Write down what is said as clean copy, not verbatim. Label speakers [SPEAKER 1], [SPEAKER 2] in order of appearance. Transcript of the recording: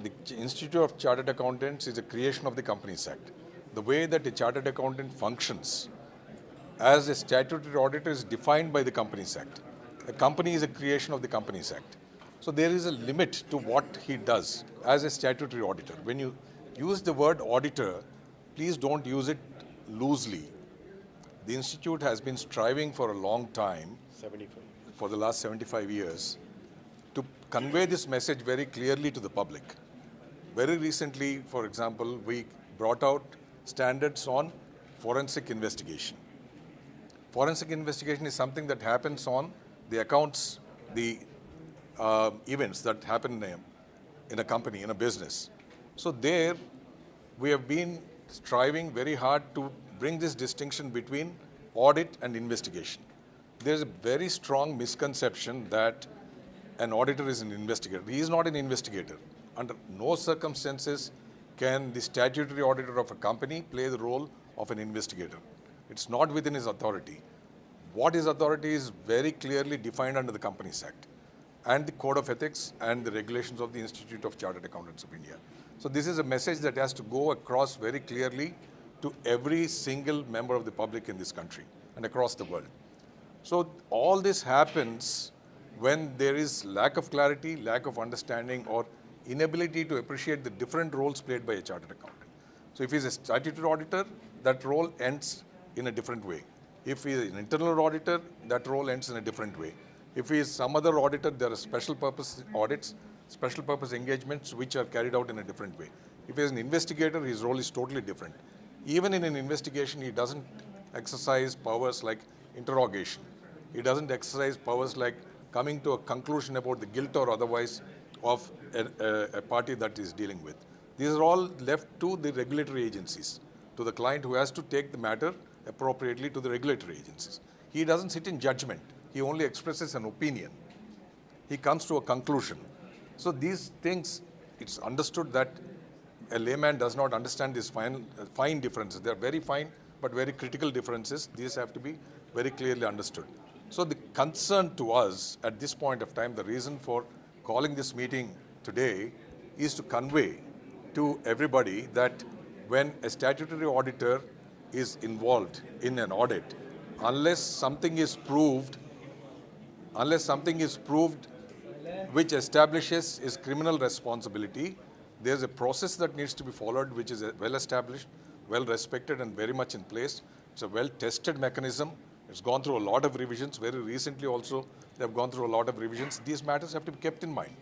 [SPEAKER 1] the Institute of Chartered Accountants is a creation of the Companies Act. The way that a chartered accountant functions as a statutory auditor is defined by the Companies Act. A company is a creation of the Companies Act. So there is a limit to what he does as a statutory auditor. When you use the word auditor, please don't use it loosely. The Institute has been striving for a long time, for the last 75 years, to convey this message very clearly to the public. Very recently, for example, we brought out standards on forensic investigation. Forensic investigation is something that happens on the accounts, the events that happen in a company, in a business. So there, we have been striving very hard to bring this distinction between audit and investigation. There is a very strong misconception that an auditor is an investigator. He is not an investigator. Under no circumstances can the statutory auditor of a company play the role of an investigator. It's not within his authority. What his authority is very clearly defined under the Companies Act and the Code of Ethics and the regulations of the Institute of Chartered Accountants of India. So this is a message that has to go across very clearly to every single member of the public in this country and across the world. So all this happens when there is lack of clarity, lack of understanding, or inability to appreciate the different roles played by a chartered accountant. So if he's a statutory auditor, that role ends in a different way. If he is an internal auditor, that role ends in a different way. If he is some other auditor, there are special purpose audits, special purpose engagements which are carried out in a different way. If he is an investigator, his role is totally different. Even in an investigation, he doesn't exercise powers like interrogation. He doesn't exercise powers like coming to a conclusion about the guilt or otherwise of a party that is dealing with. These are all left to the regulatory agencies, to the client who has to take the matter appropriately to the regulatory agencies. He doesn't sit in judgment. He only expresses an opinion. He comes to a conclusion. So these things, it's understood that a layman does not understand these fine differences. They are very fine, but very critical differences. These have to be very clearly understood. So the concern to us at this point of time, the reason for calling this meeting today is to convey to everybody that when a statutory auditor is involved in an audit, unless something is proved which establishes his criminal responsibility, there's a process that needs to be followed which is well established, well respected and very much in place. It's a well tested mechanism. It's gone through a lot of revisions. Very recently also, they have gone through a lot of revisions. These matters have to be kept in mind.